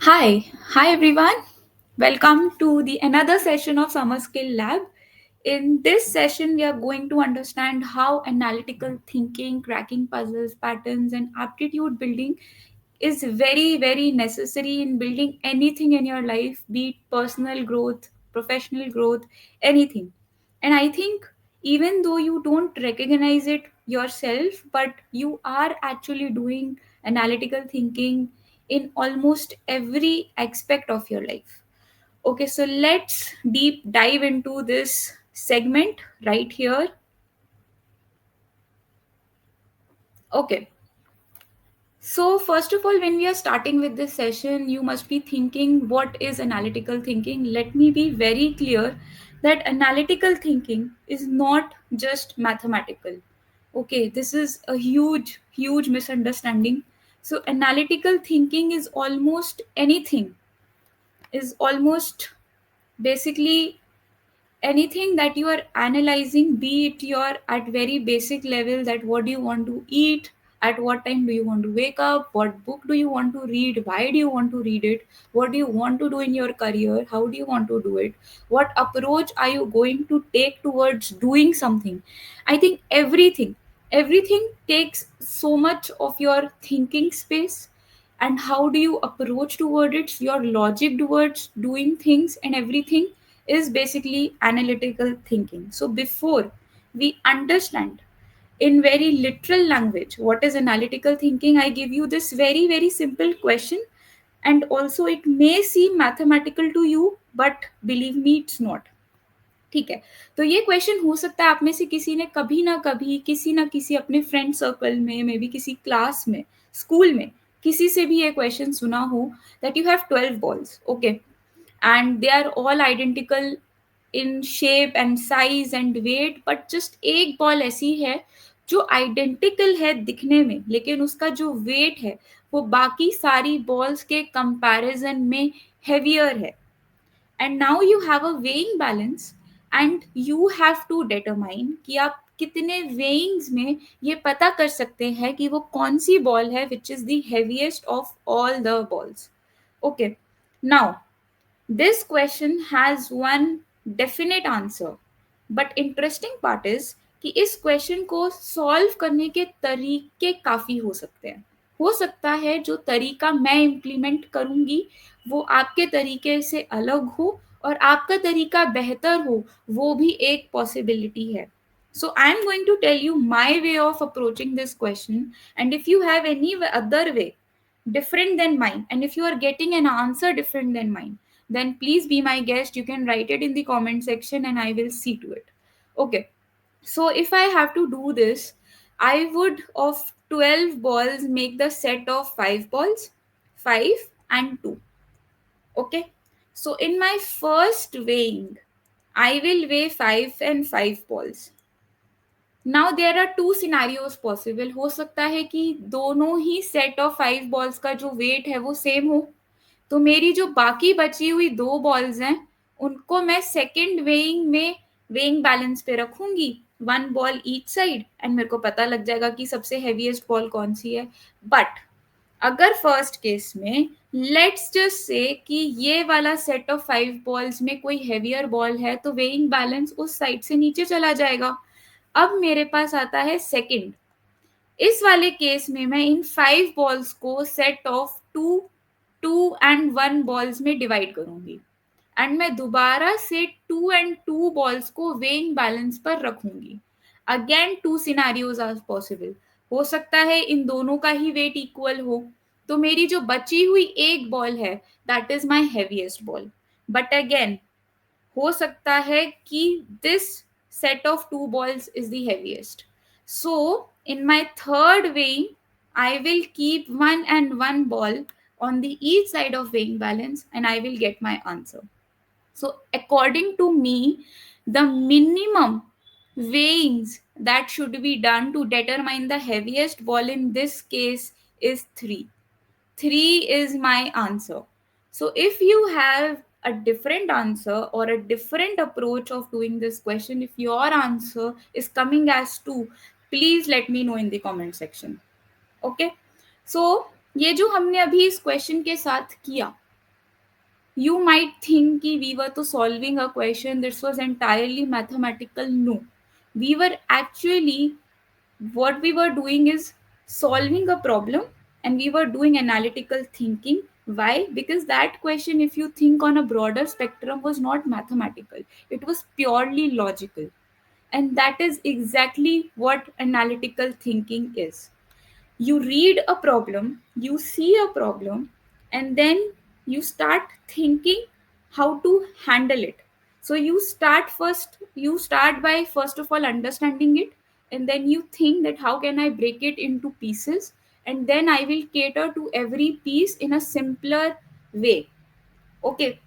Hi everyone. Welcome to the another session of Summer Skill Lab. In this session, we are going to understand how analytical thinking, cracking puzzles, patterns, and aptitude building is very necessary in building anything in your life, be it personal growth, professional growth, anything. And I think even though you don't recognize it yourself, but you are actually doing analytical thinking in almost every aspect of your life. Okay, so let's deep dive into this segment right here. Okay, so, first of all, when we are starting with this session, you must be thinking what is analytical thinking. Let me be very clear that analytical thinking is not just mathematical. Okay, this is a huge misunderstanding. So, analytical thinking is almost anything, is almost basically anything that you are analyzing, be it your at very basic level, that what do you want to eat, at what time do you want to wake up, what book do you want to read, why do you want to read it, what do you want to do in your career, how do you want to do it, what approach are you going to take towards doing something. I think everything takes so much of your thinking space. And how do you approach toward it, your logic towards doing things and everything is basically analytical thinking. So before we understand in very literal language what is analytical thinking, I give you this very simple question. And also it may seem mathematical to you, but believe me, it's not. ठीक है. तो ये question हो सकता है आप में से किसी ने कभी ना कभी किसी ना किसी अपने फ्रेंड सर्कल में, मे बी किसी क्लास में, स्कूल में किसी से भी ये क्वेश्चन सुना हो, that you have 12 balls. Okay, and they are all identical in shape and size and weight, but just एक बॉल ऐसी है जो आइडेंटिकल है दिखने में, लेकिन उसका जो वेट है वो बाकी सारी बॉल्स के कंपैरिजन में हेवियर है. And now you have a weighing balance and you have to determine कि आप कितने weighings में ये पता कर सकते हैं कि वो कौन सी बॉल है which is the heaviest of all the balls. Okay, now this question has one definite answer, but interesting part is कि इस क्वेश्चन को सॉल्व करने के तरीके काफी हो सकते हैं. हो सकता है जो तरीका मैं इम्प्लीमेंट करूंगी वो आपके तरीके से अलग हो, और आपका तरीका बेहतर हो, वो भी एक पॉसिबिलिटी है. So I'm going to tell you my way of approaching this question, and if you have any other way different than mine, and if you are getting an answer different than mine, then please be my guest. You can write it in the comment section and I will see to it. Okay, so if I have to do this, I would of 12 balls make the set of 5 balls, 5 and 2. Okay, so in my first weighing, I will weigh 5 and 5 balls. Now there are two scenarios possible. हो सकता है कि दोनों ही set of 5 balls का जो wait है वो same हो, तो मेरी जो बाकी बची हुई 2 बॉल्स हैं उनको मैं सेकंड वेइंग में वेइंग बैलेंस पे रखूंगी, 1 बॉल ईच साइड, एंड मेरे को पता लग जाएगा कि सबसे हेवीएस्ट बॉल कौन सी है. बट अगर फर्स्ट केस में लेट्स जस्ट से कि ये वाला सेट ऑफ 5 बॉल्स में कोई हेवियर बॉल है, तो वेइंग बैलेंस उस साइड से नीचे चला जाएगा. अब मेरे पास आता है सेकंड. इस वाले केस में मैं इन 5 बॉल्स को सेट ऑफ 2, 2 एंड 1 बॉल्स में डिवाइड करूंगी, एंड मैं दोबारा से 2 एंड 2 बॉल्स को वेइंग बैलेंस पर रखूंगी. Again two scenarios are possible. हो सकता है इन दोनों का ही वेट इक्वल हो, तो मेरी जो बची हुई एक बॉल है that is my heaviest ball. But again हो सकता है कि this set of 2 balls is the heaviest. So in my third weighing, I will keep 1 and 1 ball on the each side of weighing balance and I will get my answer. So according to me, the minimum weighings that should be done to determine the heaviest ball in this case is 3. 3 is my answer. So if you have a different answer or a different approach of doing this question, if your answer is coming as 2, please let me know in the comment section. Okay, so ये जो हमने अभी इस question के साथ किया, You might think ki we were to solving a question, this was entirely mathematical. No, we were actually, what we were doing is solving a problem, and we were doing analytical thinking. Why? Because that question, if you think on a broader spectrum, was not mathematical, it was purely logical. And that is exactly what analytical thinking is. You read a problem, you see a problem, and then you start thinking how to handle it. So you start by first of all understanding it, and then you think that how can I break it into pieces, and then I will cater to every piece in a simpler way. Okay,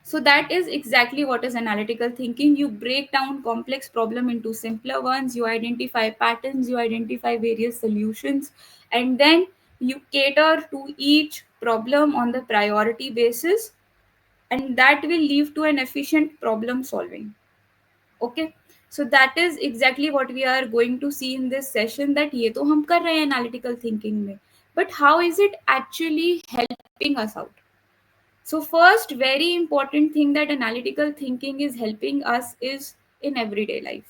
so that is exactly what is analytical thinking. You break down complex problem into simpler ones, you identify patterns, you identify various solutions, and then you cater to each problem on the priority basis, and that will lead to an efficient problem solving. Okay, so that is exactly what we are going to see in this session, that ये तो हम कर रहे हैं analytical thinking में, but how is it actually helping us out? So, first, very important thing that analytical thinking is helping us is in everyday life.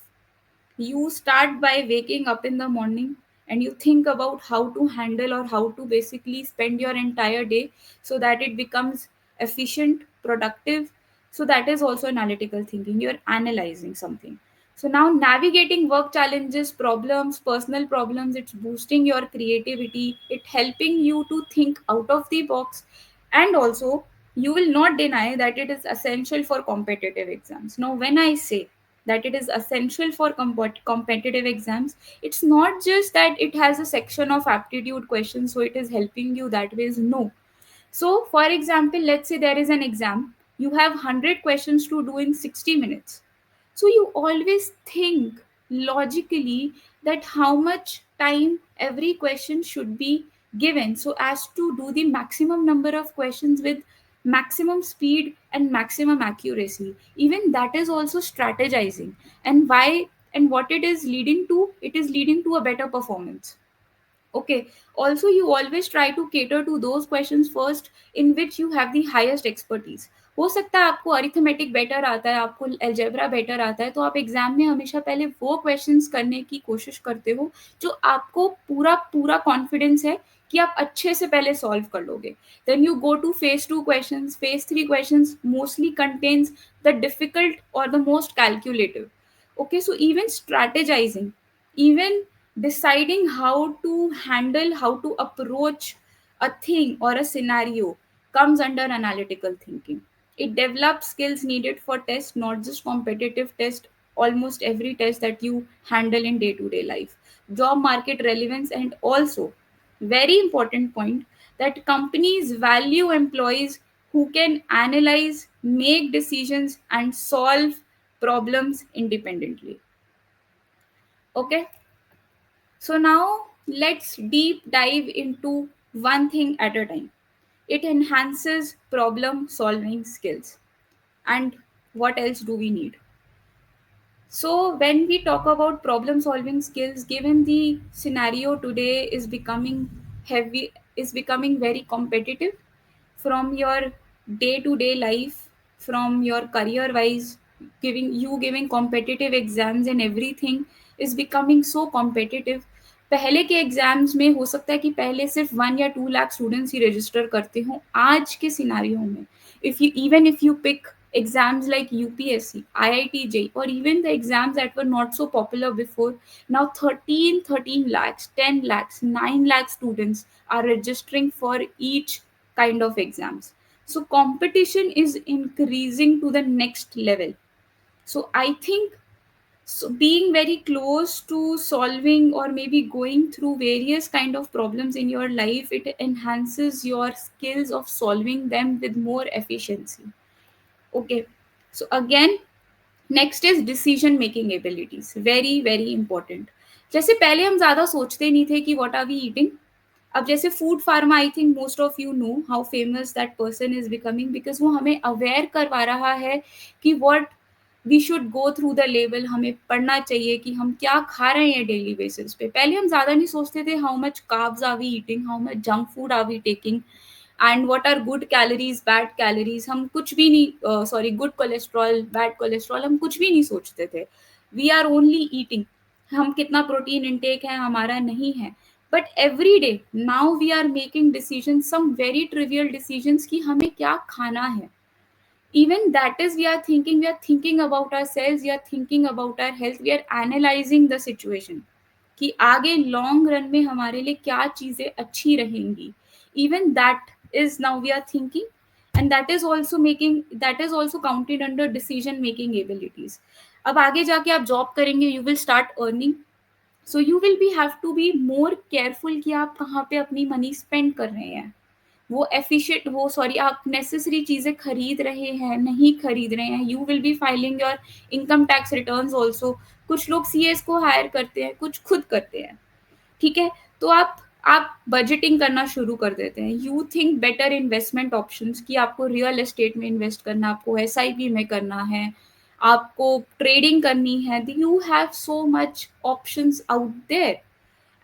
You start by waking up in the morning and you think about how to handle or how to basically spend your entire day so that it becomes efficient, productive. So, that is also analytical thinking. You're analyzing something. So, now navigating work challenges, problems, personal problems, it's boosting your creativity, it helping you to think out of the box, and also you will not deny that it is essential for competitive exams. Now, when I say that it is essential for competitive exams, it's not just that it has a section of aptitude questions, so it is helping you that ways. No. So, for example, let's say there is an exam, you have 100 questions to do in 60 minutes. So you always think logically that how much time every question should be given so as to do the maximum number of questions with maximum speed and maximum accuracy. Even that is also strategizing. And why and what it is leading to? It is leading to a better performance. Okay. Also, you always try to cater to those questions first in which you have the highest expertise. हो सकता है आपको arithmetic better आता है, आपको algebra better आता है, तो आप एग्जाम में हमेशा पहले वो क्वेश्चंस करने की कोशिश करते हो जो आपको पूरा पूरा कॉन्फिडेंस है कि आप अच्छे से पहले सॉल्व कर लोगे. Then you go to phase 2 questions. Phase 3 questions mostly contains the difficult और the most calculative. Okay, so even strategizing, even deciding how to handle, how to approach a thing or a scenario comes under analytical thinking. It develops skills needed for tests, not just competitive test, almost every test that you handle in day-to-day life. Job market relevance, and also very important point that companies value employees who can analyze, make decisions, and solve problems independently. Okay, so now let's deep dive into one thing at a time. It enhances problem solving skills. And what else do we need? So, when we talk about problem solving skills, given the scenario today is becoming heavy, is becoming very competitive, from your day to day life, from your career wise, giving competitive exams and everything is becoming so competitive. पहले के exams में हो सकता है कि पहले सिर्फ 1 या 2 लाख स्टूडेंट्स ही रजिस्टर करते हों. आज के सिनारियो में, if you pick exams like UPSC, IIT, JEE, or even the exams that were not so popular before, now 13 lakhs, 10 lakhs, 9 lakh students are registering for each kind of exams. So competition is increasing to the next level. So I think, so being very close to solving or maybe going through various kind of problems in your life, it enhances your skills of solving them with more efficiency. Okay, so again, next is decision making abilities, very very important. जैसे पहले हम ज्यादा सोचते नहीं थे कि what are we eating. अब जैसे Food Pharmer, I think most of you know how famous that person is becoming, because वो हमें अवेयर करवा रहा है कि what we should go through the level. हमें पढ़ना चाहिए कि हम क्या खा रहे हैं डेली बेसिस पे. पहले हम ज्यादा नहीं सोचते थे how much carbs are we eating, how much junk food are we taking. And what are good calories, bad calories, हम कुछ भी नहीं, sorry, good cholesterol, bad cholesterol, हम कुछ भी नहीं सोचते थे. We are only eating. हम कितना प्रोटीन इनटेक है हमारा नहीं है. But every day now we are making decision, some very trivial decisions कि हमें क्या खाना है. Even that is, we are thinking about ourselves, we are thinking about our health, we are analyzing the situation कि आगे long run में हमारे लिए क्या चीजें अच्छी रहेंगी. Even that is now we are thinking, and that is also counted under decision making abilities. अब आगे जाके आप जॉब करेंगे, you will start earning, so you will be have to be more careful कि आप कहाँ पे अपनी मनी स्पेंड कर रहे हैं. वो एफिशिएंट, वो सॉरी, आप नेसेसरी चीजें खरीद रहे हैं, नहीं खरीद रहे हैं. You will B filing your income tax returns also. कुछ लोग सीएस को हायर करते हैं, कुछ खुद करते हैं. ठीक है. तो आप बजटिंग करना शुरू कर देते हैं. You think better investment options कि आपको रियल एस्टेट में इन्वेस्ट करना, आपको एसआईपी में करना है, आपको ट्रेडिंग करनी है. You have so much options out there,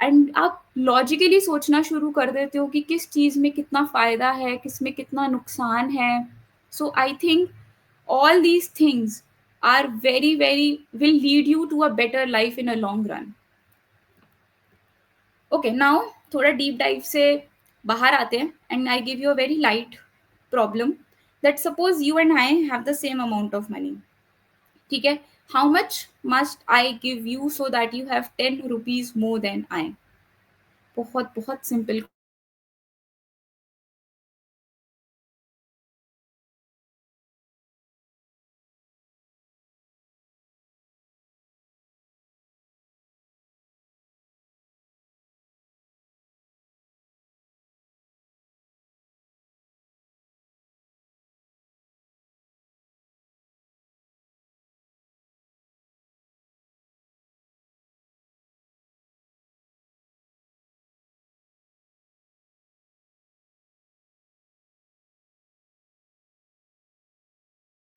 and आप लॉजिकली सोचना शुरू कर देते हो कि किस चीज़ में कितना फ़ायदा है, किस में कितना नुकसान है. So I think all these things are very will lead you to a better life in a long run. Okay, now थोड़ा डीप डाइव से बाहर आते हैं, and I give you a very light problem that suppose you and I have the same amount of money. ठीक है. How much must I give you so that you have 10 rupees more than I. बहुत बहुत simple.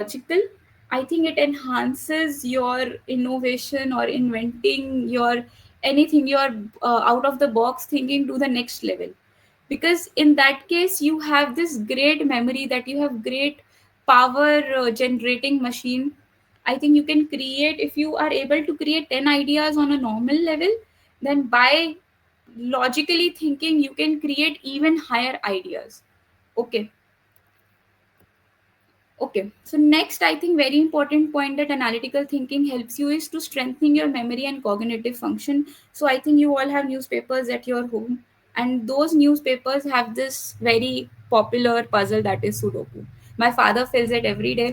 Logical, I think it enhances your innovation or inventing your anything, your out of the box thinking to the next level. Because in that case, you have this great memory, that you have great power generating machine. I think you can create, if you are able to create 10 ideas on a normal level, then by logically thinking, you can create even higher ideas. Okay. Okay, so next, I think very important point that analytical thinking helps you is to strengthen your memory and cognitive function. So I think you all have newspapers at your home, and those newspapers have this very popular puzzle that is Sudoku. My father fills it every day.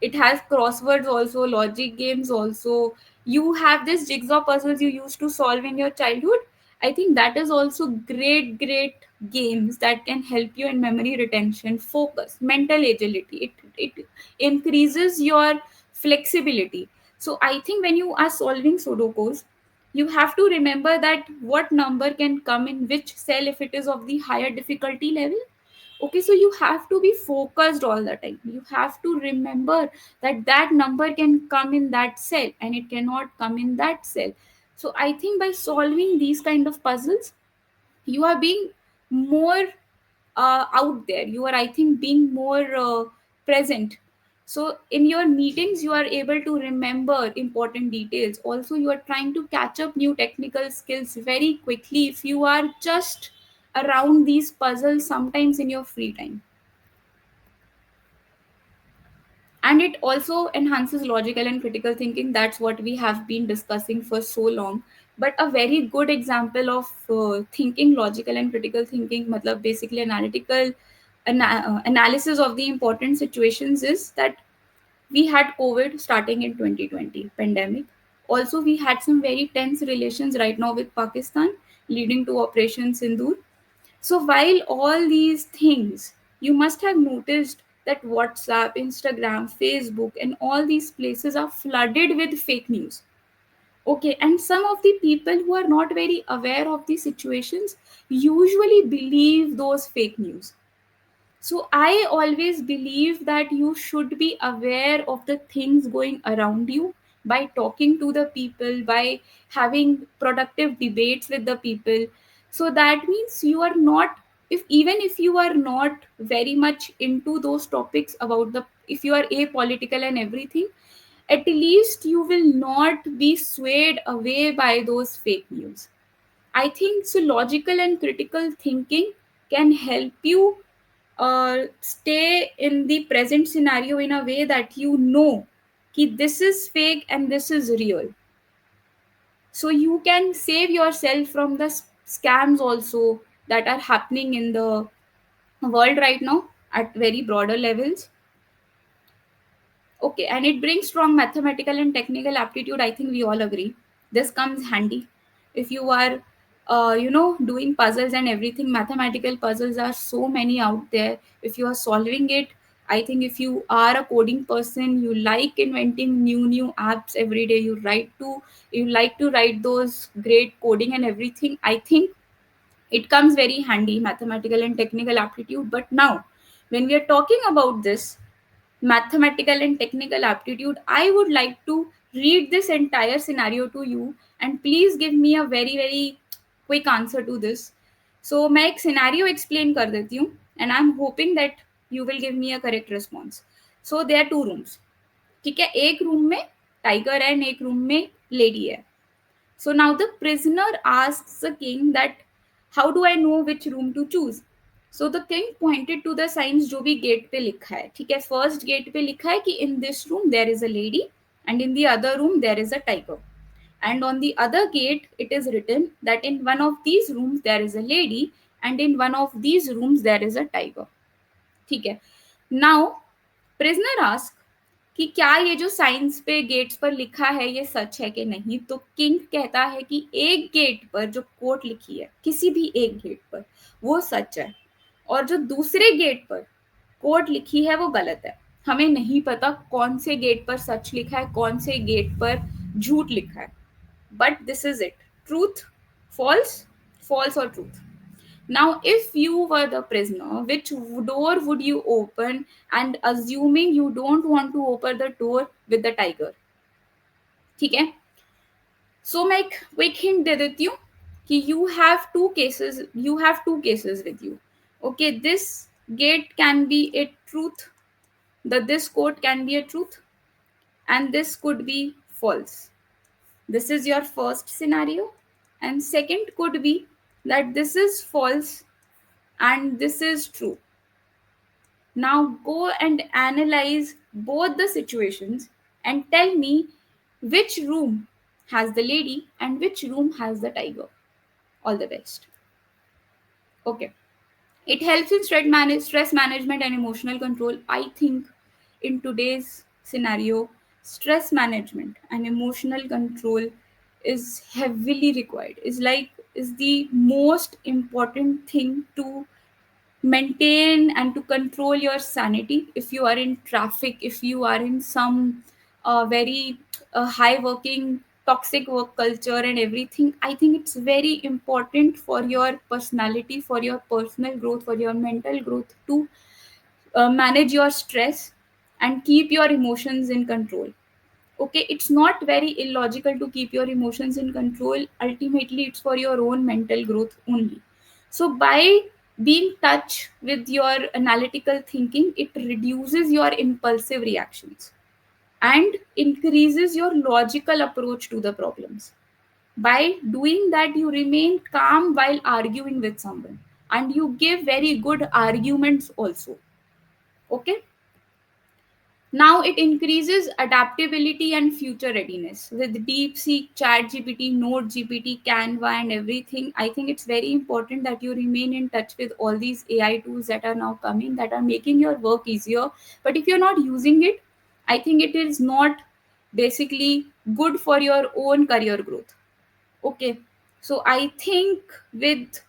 It has crosswords also, logic games also. You have this jigsaw puzzles you used to solve in your childhood. I think that is also great games that can help you in memory retention, focus, mental agility. It increases your flexibility. So I think when you are solving Sudokus, you have to remember that what number can come in which cell if it is of the higher difficulty level. Okay, so you have to be focused all the time. You have to remember that that number can come in that cell and it cannot come in that cell. So I think by solving these kind of puzzles, you are being more out there. You are, I think, being more present. So in your meetings, you are able to remember important details. Also, you are trying to catch up new technical skills very quickly if you are just around these puzzles sometimes in your free time. And it also enhances logical and critical thinking. That's what we have been discussing for so long. But a very good example of thinking logical and critical thinking, matlab basically analytical analysis of the important situations, is that we had COVID starting in 2020 pandemic. Also, we had some very tense relations right now with Pakistan, leading to Operation Sindoor. So while all these things, you must have noticed that WhatsApp, Instagram, Facebook, and all these places are flooded with fake news. Okay, and some of the people who are not very aware of the situations usually believe those fake news. So I always believe that you should be aware of the things going around you by talking to the people, by having productive debates with the people. So that means you are not if even if you are not very much into those topics about the, if you are apolitical and everything, at least you will not be swayed away by those fake news. I think so logical and critical thinking can help you stay in the present scenario in a way that you know कि this is fake and this is real. So you can save yourself from the scams also that are happening in the world right now at very broader levels. Okay, and it brings strong mathematical and technical aptitude. I think we all agree. This comes handy if you are, doing puzzles and everything. Mathematical puzzles are so many out there. If you are solving it, I think if you are a coding person, you like inventing new apps every day. You like to write those great coding and everything. I think it comes very handy, mathematical and technical aptitude. But now, when we are talking about this mathematical and technical aptitude, I would like to read this entire scenario to you, and please give me a very very quick answer to this. So मैं एक scenario explain कर देती हूँ, and I am hoping that you will give me a correct response. So they are two rooms. ठीक है, एक room में tiger है एंड एक रूम में लेडी है. So now the prisoner asks the king that how do I know which room to choose? So the king pointed to the signs जो भी गेट पे लिखा है. ठीक है, फर्स्ट गेट पे लिखा है कि in this room there is a lady and in the other room there is a tiger. And on the other gate it is written that in one of these rooms there is a lady and in one of these rooms there is a tiger. ठीक है. Now prisoner asks कि क्या ये जो science पे gets पर लिखा है ये सच है कि नहीं. तो किंग कहता है कि एक गेट पर जो कोट लिखी है, किसी भी एक गेट पर, वो सच है, और जो दूसरे गेट पर कोट लिखी है वो गलत है. हमें नहीं पता कौन से गेट पर सच लिखा है, कौन से गेट पर झूठ लिखा है, but this is it. Truth, false, false और truth. Now, if you were the prisoner, which door would you open? And assuming you don't want to open the door with the tiger. ठीक है. So मैं एक quick hint दे देती हूँ कि you have two cases with you. Okay, this gate can be a truth, this quote can be a truth, and this could be false. This is your first scenario, and second could be that this is false and this is true. Now go and analyze both the situations and tell me which room has the lady and which room has the tiger. All the best. Okay. It helps in stress management and emotional control. I think in today's scenario, stress management and emotional control is heavily required. Is the most important thing to maintain and to control your sanity. If you are in traffic, if you are in some very high working toxic work culture and everything, I think it's very important for your personality, for your personal growth, for your mental growth to manage your stress and keep your emotions in control. Okay, it's not very illogical to keep your emotions in control. Ultimately it's for your own mental growth only. So by being touch with your analytical thinking, it reduces your impulsive reactions and increases your logical approach to the problems. By doing that, you remain calm while arguing with someone, and you give very good arguments also. Okay. Now it increases adaptability and future readiness with DeepSeek, ChatGPT, NoteGPT, Canva, and everything. I think it's very important that you remain in touch with all these AI tools that are now coming, that are making your work easier. But if you're not using it, I think it is not basically good for your own career growth. Okay, so I think with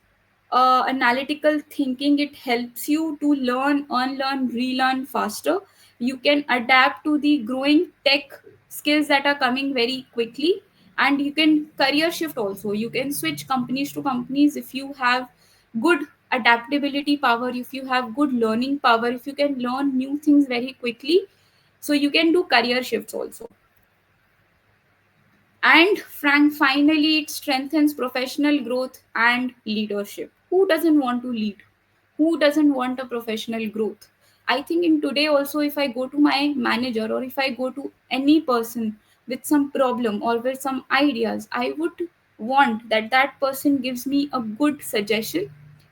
analytical thinking, it helps you to learn, unlearn, relearn faster. You can adapt to the growing tech skills that are coming very quickly, and you can career shift also. You can switch companies to companies if you have good adaptability power, if you have good learning power, if you can learn new things very quickly. So you can do career shifts also. And Frank, finally, it strengthens professional growth and leadership. Who doesn't want to lead? who doesn't want a professional growth? I think in today also, if I go to my manager or if I go to any person with some problem or with some ideas, I would want that that person gives me a good suggestion,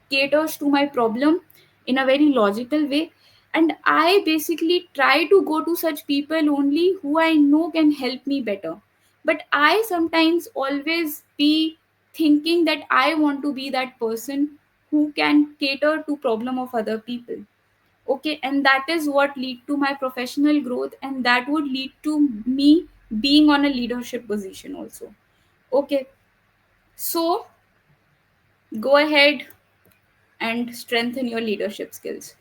caters to my problem in a very logical way, and I basically try to go to such people only who I know can help me better. But I sometimes always be thinking that I want to be that person who can cater to problem of other people. Okay, and that is what lead to my professional growth, and that would lead to me being on a leadership position also. Okay, so go ahead and strengthen your leadership skills.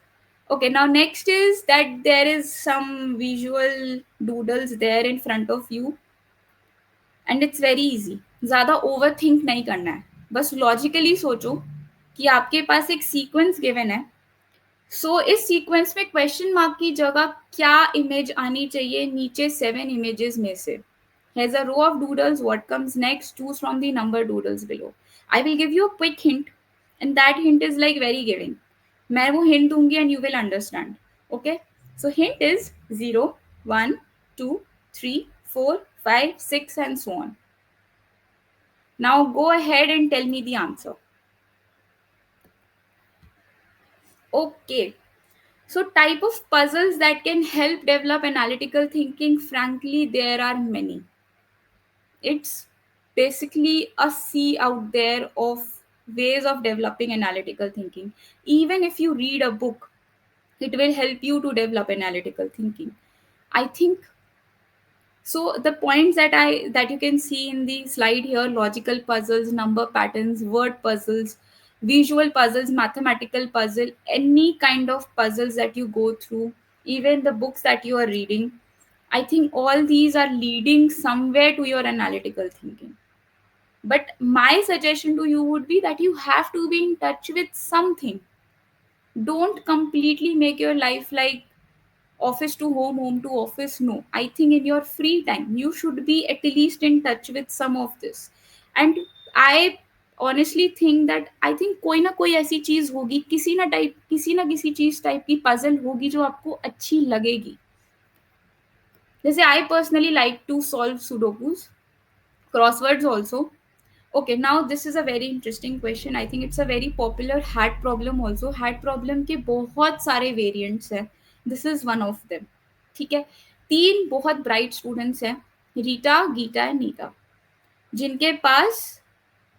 Okay, now next is that there is some visual doodles there in front of you, and it's very easy. ज़्यादा over think नहीं करना है, बस logically सोचो कि आपके पास एक sequence given है. सो इस सीक्वेंस में क्वेश्चन मार्क की जगह क्या इमेज आनी चाहिए नीचे 7 images में से. Here's a row of doodles. What comes next? Choose from the number doodles below. I will give you a quick hint, and that hint is like very giving. मैं वो hint दूंगी and you will understand. Okay? So hint is 0, 1, 2, 3, 4, 5, 6, and so on. Now go ahead and tell me the answer. Okay. So type of puzzles that can help develop analytical thinking, frankly, there are many. It's basically a sea out there of ways of developing analytical thinking. Even if you read a book, it will help you to develop analytical thinking. I think so. The points that you can see in the slide here: logical puzzles, number patterns, word puzzles, visual puzzles, mathematical puzzle, any kind of puzzles that you go through, even the books that you are reading. I think all these are leading somewhere to your analytical thinking. But my suggestion to you would be that you have to be in touch with something. Don't completely make your life like office to home, home to office. No, I think in your free time you should be at least in touch with some of this. And I honestly think that I think कोई ना कोई ऐसी चीज होगी, किसी ना किसी चीज टाइप की पजल होगी जो आपको अच्छी लगेगी. जैसे I personally like to solve sudokus, crosswords also. Okay, now this is a very interesting question. I think it's a very popular hat problem also. Hat problem के बहुत सारे variants हैं. This is one of them. ठीक है, तीन बहुत bright students हैं, Rita, Gita and Nita, जिनके पास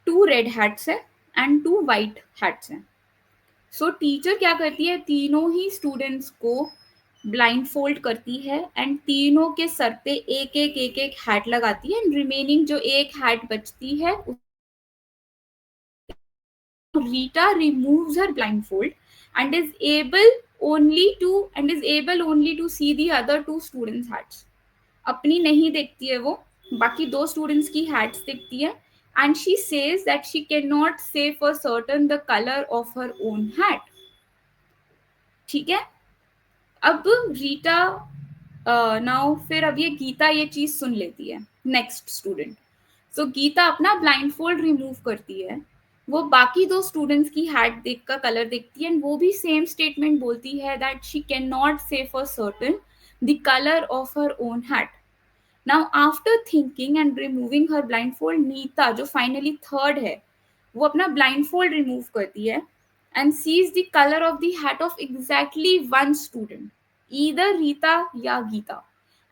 2 रेड हैट्स है एंड 2 वाइट हैट्स हैं. सो टीचर क्या करती है, तीनों ही स्टूडेंट्स को ब्लाइंड फोल्ड करती है एंड तीनों के सर पे एक एक हैट लगाती है, एंड रिमेनिंग जो एक हैट बचती है, Rita removes her blindfold and is able only to see the other two students' hats. अपनी नहीं देखती है वो, बाकी दो स्टूडेंट्स की hats देखती है, and she says that she cannot say for certain the color of her own hat. ठीक है, अब रीटा नाउ फिर अब ये गीता ये चीज सुन लेती है. नेक्स्ट स्टूडेंट, सो गीता अपना ब्लाइंड फोल्ड रिमूव करती है, वो बाकी दो स्टूडेंट्स की हैट देख कर कलर देखती है, एंड वो भी सेम स्टेटमेंट बोलती है that she can not say for certain the colour of her own hat. Now after thinking and removing her blindfold, Neeta जो फाइनली थर्ड है, वो अपना ब्लाइंड फोल्ड रिमूव करती है and sees the colour of the hat of exactly one student, either Rita या Geeta,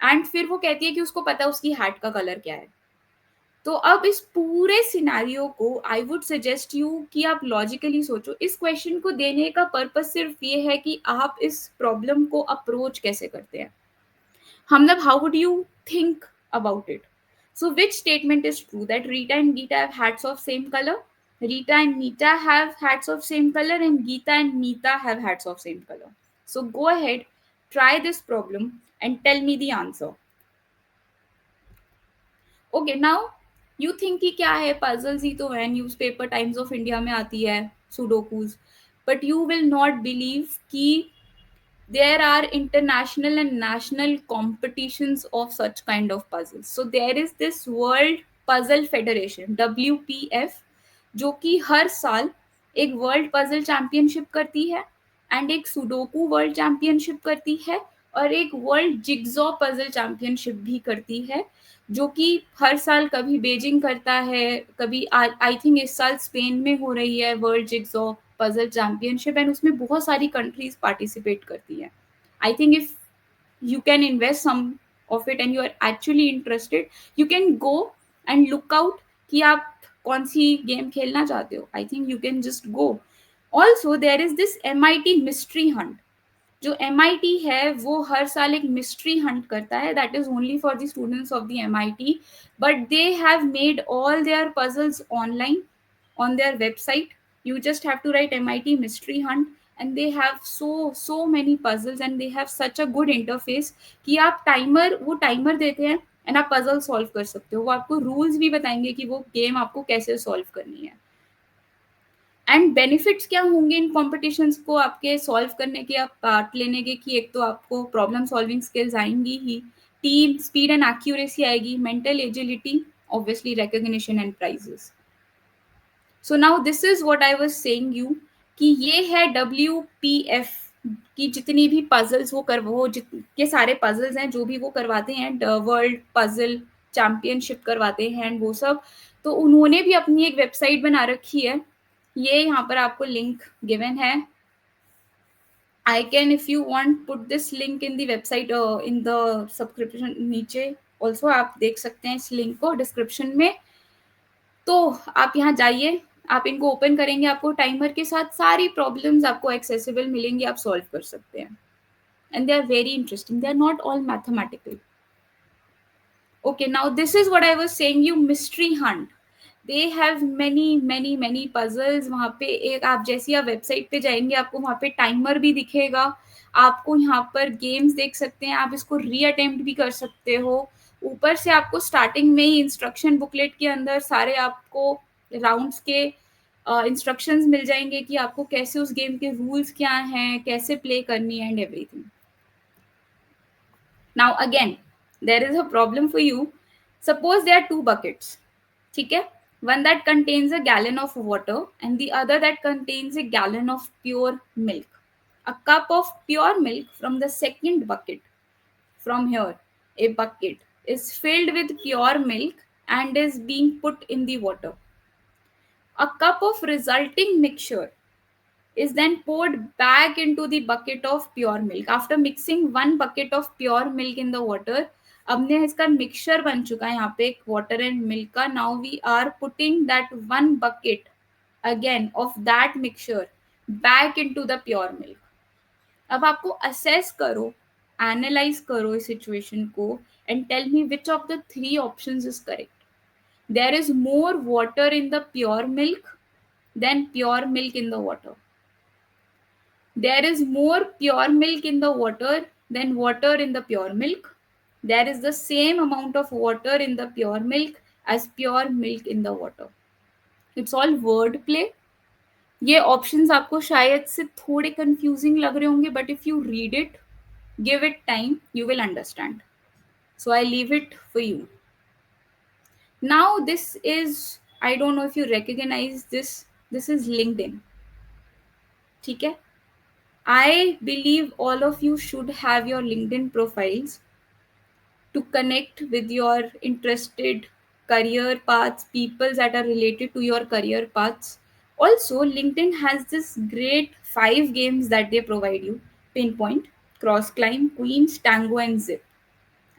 and फिर वो कहती है कि उसको पता है उसकी हैट का कलर क्या है. तो अब इस पूरे सिनेरियो को आई वुड सजेस्ट यू कि आप लॉजिकली सोचो. इस क्वेश्चन को देने का पर्पस सिर्फ ये है कि आप इस प्रॉब्लम को अप्रोच कैसे करते हैं. Hamnab, how would you think about it? So, which statement is true? That Rita and Geeta have hats of same color? Rita and Nita have hats of same color, and Geeta and Nita have hats of same color. So, go ahead, try this problem and tell me the answer. Okay, now you think कि क्या है, puzzles ही तो है, newspaper times of India में आती है, सुडोकूज, but you will not believe कि there are international and national competitions of such kind of puzzles. So there is this World Puzzle Federation, WPF, जो कि हर साल एक वर्ल्ड पजल चैंपियनशिप करती है, एंड एक सुडोकू वर्ल्ड चैंपियनशिप करती है, और एक वर्ल्ड जिग्जॉ पजल चैंपियनशिप भी करती है, जो कि हर साल कभी बेजिंग करता है, कभी आई थिंक इस साल स्पेन में हो रही है वर्ल्ड जिग्जॉ पजल चैंपियनशिप, एंड उसमें बहुत सारी कंट्रीज पार्टिसिपेट करती है. I think if you can invest some of it and you are actually interested, you can go and look out कि आप कौन सी गेम खेलना चाहते हो. I think you can just go. Also there is this MIT mystery hunt. जो MIT है वो हर साल एक मिस्ट्री हंट करता है, that is only for the students of the MIT, but they have made all their puzzles online on their website. You just have to write MIT mystery hunt, and they have so many puzzles, and they have such a good interface कि आप timer, वो timer देते हैं and आप puzzle solve कर सकते हो. वो आपको रूल्स भी बताएंगे कि वो गेम आपको कैसे सॉल्व करनी है. एंड बेनिफिट्स क्या होंगे इन कॉम्पिटिशन्स को आपके सॉल्व करने के, आप पार्ट लेने के, कि एक तो आपको प्रॉब्लम सॉल्विंग स्किल्स आएंगी ही, टीम स्पीड एंड एक्यूरेसी आएगी, mental agility, obviously recognition and prizes. So now this is what I was saying you कि ये है WPF की जितनी भी पजल्स वो जितने सारे पजल्स हैं जो भी वो करवाते हैं, वर्ल्ड पजल चैंपियनशिप करवाते हैं एंड वो सब. तो उन्होंने भी अपनी एक वेबसाइट बना रखी है, ये यहाँ पर आपको लिंक गिवन है. I can if you want put this link in the website, in the subscription नीचे ऑल्सो आप देख सकते हैं इस लिंक को डिस्क्रिप्शन में. तो आप यहाँ जाइए, आप इनको ओपन करेंगे, आपको टाइमर के साथ सारी प्रॉब्लम्स आपको एक्सेसिबल मिलेंगी, आप सॉल्व कर सकते हैं. And they are very interesting, they are not all mathematical. Okay, now this is what I was saying you, mystery hunt. They have many puzzles. वहाँ पे एक आप जैसी आप वेबसाइट पे जाएंगे आपको वहाँ पे टाइमर भी दिखेगा, आपको यहाँ पर गेम्स देख सकते हैं, आप इसको री अटेम्प्ट भी कर सकते हो. ऊपर से आपको स्टार्टिंग में ही इंस्ट्रक्शन बुकलेट के अंदर सारे आपको राउंड्स के इंस्ट्रक्शंस मिल जाएंगे कि आपको कैसे उस गेम के रूल्स क्या हैं, कैसे प्ले करनी है and everything. Now again, there is a problem for you. Suppose there are two buckets. ठीक है? One that contains a gallon of water and the other that contains a gallon of pure milk. A cup of pure milk from the second bucket, from here, a bucket, is filled with pure milk and is being put in the water. A cup of resulting mixture is then poured back into the bucket of pure milk. After mixing one bucket of pure milk in the water, अब ने इसका mixture बन चुका है यहाँ पे एक water and milk का. Now we are putting that one bucket again of that mixture back into the pure milk. अब आपको असेस करो, एनालाइज करो इस सिचुएशन को and tell me which of the three options is correct. There is more water in the pure milk than pure milk in the water. There is more pure milk in the water than water in the pure milk. There is the same amount of water in the pure milk as pure milk in the water. It's all word play. ये options आपको शायद से थोड़े confusing लग रहे होंगे, but if you read it, give it time, you will understand. So I leave it for you. Now this is, I don't know if you recognise this is LinkedIn. ठीक है? I believe all of you should have your LinkedIn profiles to connect with your interested career paths, people that are related to your career paths. Also, LinkedIn has this great 5 games that they provide you: Pinpoint, Cross Climb, Queens, Tango, and Zip.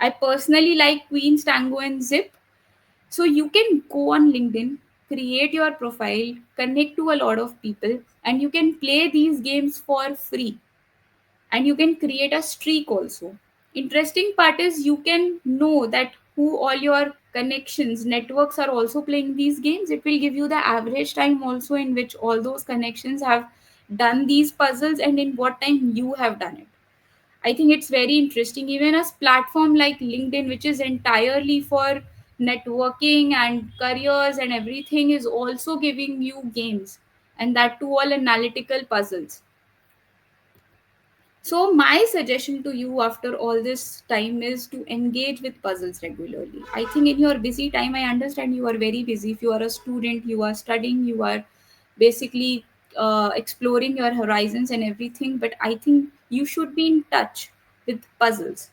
I personally like Queens, Tango, and Zip. So you can go on LinkedIn, create your profile, connect to a lot of people, and you can play these games for free. And you can create a streak also. Interesting part is you can know that who all your connections, networks are also playing these games. It will give you the average time also in which all those connections have done these puzzles and in what time you have done it. I think it's very interesting. Even a platform like LinkedIn, which is entirely for networking and careers and everything, is also giving you games, and that too all analytical puzzles. So my suggestion to you after all this time is to engage with puzzles regularly. I think in your busy time, I understand you are very busy. If you are a student, you are studying, you are basically exploring your horizons and everything, but I think you should be in touch with puzzles.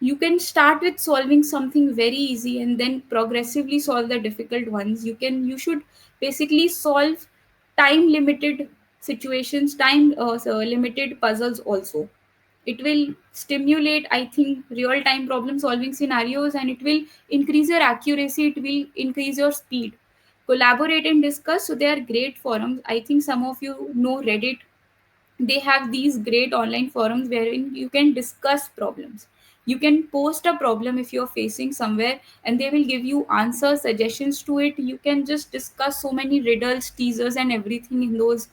You can start with solving something very easy and then progressively solve the difficult ones. You should basically solve time limited situations, time limited puzzles also. It will stimulate, I think, real time problem solving scenarios, and it will increase your accuracy, it will increase your speed. Collaborate and discuss. So they are great forums. I think some of you know Reddit. They have these great online forums wherein you can discuss problems. You can post a problem if you're facing somewhere, and they will give you answers, suggestions to it. You can just discuss so many riddles, teasers, and everything in those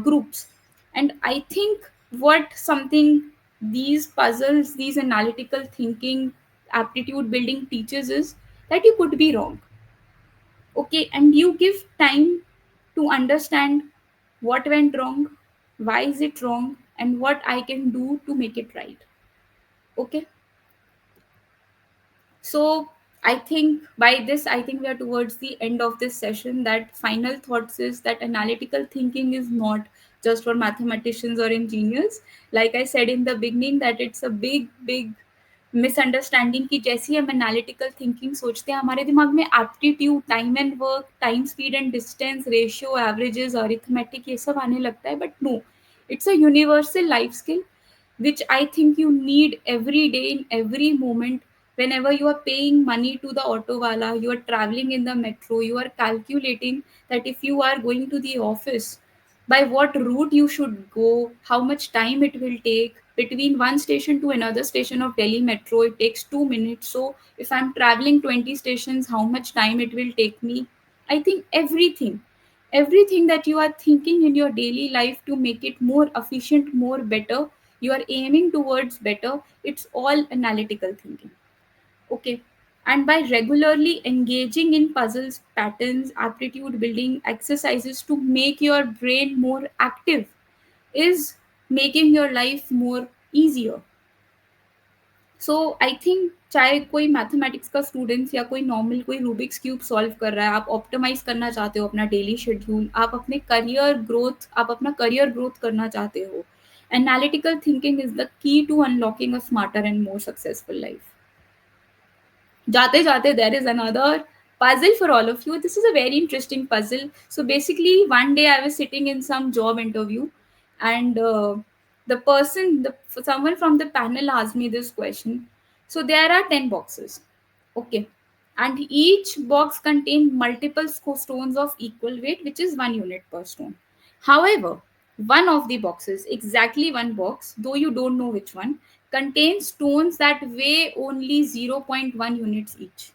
groups. And I think what something these puzzles, these analytical thinking, aptitude building teaches is that you could be wrong. Okay, and you give time to understand what went wrong, why is it wrong, and what I can do to make it right. Okay, so I think by this, I think we are towards the end of this session. That final thoughts is that analytical thinking is not just for mathematicians or engineers. Like I said in the beginning, that it's a big misunderstanding की जैसी हम analytical thinking सोचते हैं हमारे दिमाग में aptitude, time and work, time speed and distance, ratio, averages, arithmetic, ये सब आने लगता है. But no, it's a universal life skill which I think you need every day in every moment. Whenever you are paying money to the auto wala, you are traveling in the metro, you are calculating that if you are going to the office, by what route you should go, how much time it will take. Between one station to another station of Delhi metro, it takes 2 minutes. So if I'm traveling 20 stations, how much time it will take me? I think everything that you are thinking in your daily life to make it more efficient, more better, you are aiming towards better, it's all analytical thinking. Okay, and by regularly engaging in puzzles, patterns, aptitude building exercises to make your brain more active is making your life more easier. So I think चाहे कोई mathematics का students या कोई normal कोई Rubik's cube solve कर रहा है, आप ऑप्टिमाइज करना चाहते हो अपना डेली शेड्यूल, आप अपने करियर ग्रोथ, आप अपना करियर ग्रोथ करना चाहते हो, analytical thinking is the key to unlocking a smarter and more successful life. जाते जाते there is another puzzle for all of you. This is a very interesting puzzle. So basically one day I was sitting in some job interview, and the person the someone from the panel asked me this question. So there are 10 boxes. Okay, and each box contains multiple stones of equal weight, which is 1 unit per stone. However, one of the boxes, exactly one box, though you don't know which one, contains stones that weigh only 0.1 units each.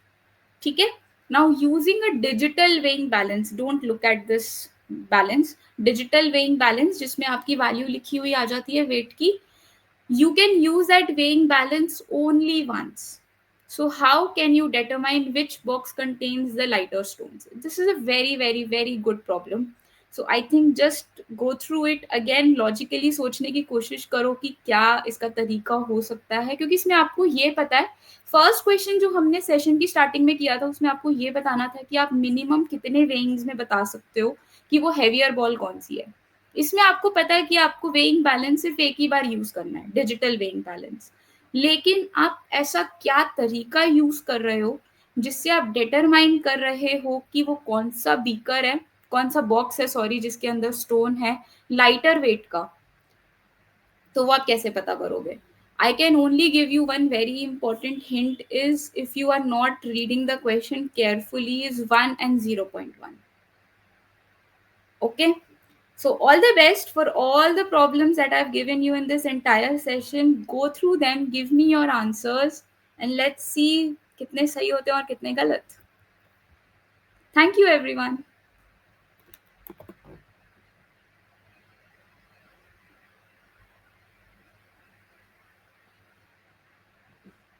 ठीक है. Now using a digital weighing balance, don't look at this balance, digital weighing balance जिसमें आपकी value लिखी हुई आ जाती है wait की, you can use that weighing balance only once. So how can you determine which box contains the lighter stones? This is a very good problem. So I think just go through it again logically, सोचने की कोशिश करो कि क्या इसका तरीका हो सकता है, क्योंकि इसमें आपको ये पता है. फर्स्ट क्वेश्चन जो हमने सेशन की स्टार्टिंग में किया था उसमें आपको ये बताना था कि आप मिनिमम कितने वेइंग्स में बता सकते हो कि वो हैवियर बॉल कौन सी है. इसमें आपको पता है कि आपको वेइंग बैलेंस सिर्फ एक ही बार यूज करना है, डिजिटल वेइंग बैलेंस. लेकिन आप ऐसा क्या तरीका यूज कर रहे हो जिससे आप डिटरमाइन कर रहे हो कि वो कौन सा बीकर है, कौन सा बॉक्स है, सॉरी, जिसके अंदर स्टोन है लाइटर वेट का. तो वो आप कैसे पता करोगे? I can only give you one very important hint is if you are not reading the question carefully is 1 and 0.1. Okay. So all the best for all the problems that I've given you in this entire session. Go through them, give me your answers, and let's see कितने सही होते हैं और कितने गलत. Thank you everyone.